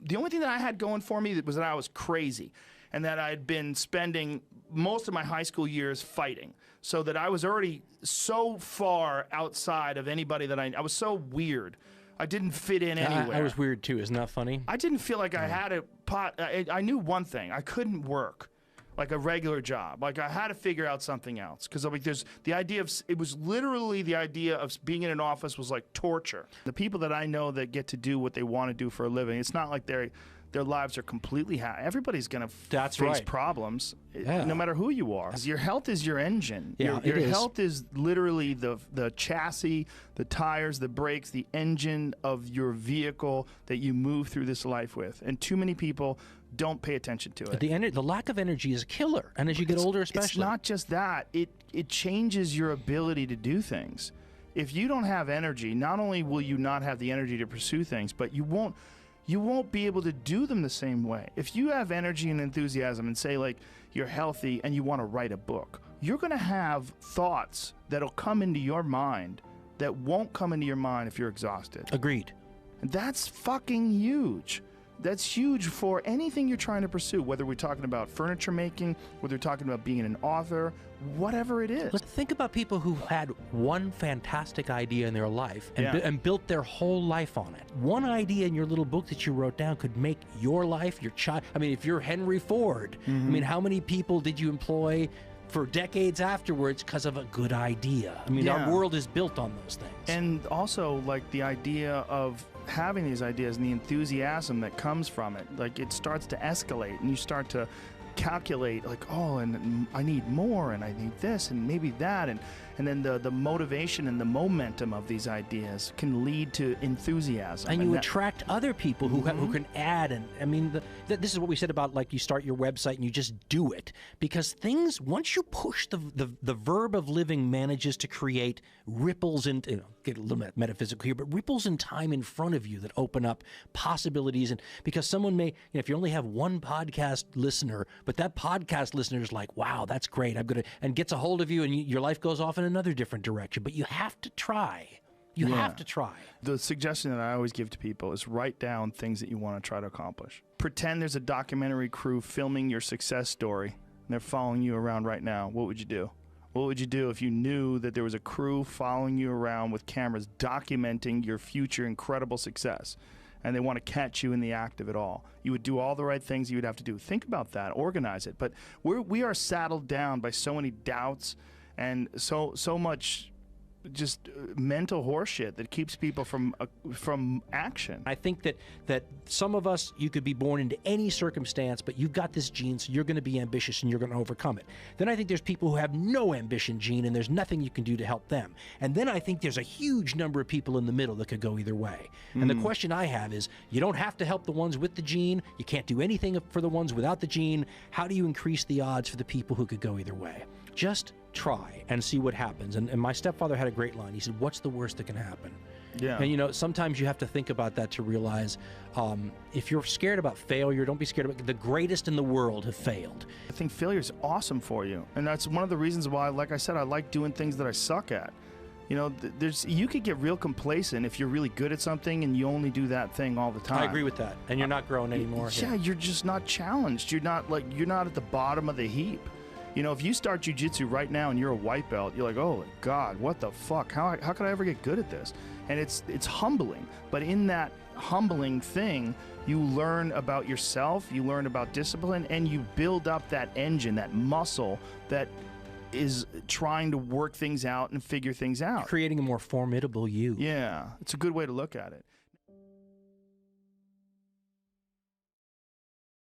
the only thing that I had going for me was that I was crazy, and that I'd been spending most of my high school years fighting, so that I was already so far outside of anybody that I was so weird. I didn't fit in anywhere. I was weird too. Isn't that funny? I didn't feel like I had a pot. I knew one thing. I couldn't work like a regular job. Like I had to figure out something else, because like there's the idea of, it was literally the idea of being in an office was like torture. The people that I know that get to do what they want to do for a living, it's not like their lives are completely happy. Everybody's going to face problems, no matter who you are. Your health is your engine. Yeah, your health is literally the chassis, the tires, the brakes, the engine of your vehicle that you move through this life with. And too many people don't pay attention to it. The lack of energy is a killer, and as you get older especially. It's not just that. It changes your ability to do things. If you don't have energy, not only will you not have the energy to pursue things, but you won't be able to do them the same way. If you have energy and enthusiasm and say like you're healthy and you want to write a book, you're going to have thoughts that'll come into your mind that won't come into your mind if you're exhausted. Agreed. And that's fucking huge. That's huge for anything you're trying to pursue, whether we're talking about furniture making, whether we're talking about being an author, whatever it is. Let's think about people who had one fantastic idea in their life and built their whole life on it. One idea in your little book that you wrote down could make your life, your child. I mean, if you're Henry Ford, I mean, how many people did you employ for decades afterwards because of a good idea? I mean, our world is built on those things. And also, like, the idea of having these ideas and the enthusiasm that comes from it, like, it starts to escalate, and you start to calculate, like, oh, and I need more, and I need this, and maybe that, and then the motivation and the momentum of these ideas can lead to enthusiasm. And you attract other people who can add, and I mean, this is what we said about, like, you start your website and you just do it, because things, once you push the verb of living manages to create ripples into, you know, get a little bit metaphysical here, but ripples in time in front of you that open up possibilities. And because someone may, you know, if you only have one podcast listener, but that podcast listener is like, wow, that's great, I'm gonna, and gets a hold of you, and your life goes off in another different direction. But you have to try. You have to try. The suggestion that I always give to people is write down things that you want to try to accomplish. Pretend there's a documentary crew filming your success story, and they're following you around right now. What would you do? What would you do if you knew that there was a crew following you around with cameras documenting your future incredible success, and they want to catch you in the act of it all? You would do all the right things you would have to do. Think about that. Organize it. But we are saddled down by so many doubts and so much just mental horseshit that keeps people from action. I think that some of us, you could be born into any circumstance, but you've got this gene, so you're going to be ambitious and you're going to overcome it. Then I think there's people who have no ambition gene, and there's nothing you can do to help them. And then I think there's a huge number of people in the middle that could go either way. And the question I have is, you don't have to help the ones with the gene. You can't do anything for the ones without the gene. How do you increase the odds for the people who could go either way? Just try and see what happens. And my stepfather had a great line. He said, what's the worst that can happen? Yeah. And, you know, sometimes you have to think about that to realize if you're scared about failure, don't be scared about it. The greatest in the world have failed. I think failure is awesome for you. And that's one of the reasons why, like I said, I like doing things that I suck at. You know, you could get real complacent if you're really good at something and you only do that thing all the time. I agree with that. And you're not growing anymore. Yeah, you're just not challenged. You're not at the bottom of the heap. You know, if you start jiu-jitsu right now and you're a white belt, you're like, oh God, what the fuck? How could I ever get good at this? And it's humbling. But in that humbling thing, you learn about yourself, you learn about discipline, and you build up that engine, that muscle that is trying to work things out and figure things out. Creating a more formidable you. Yeah, it's a good way to look at it.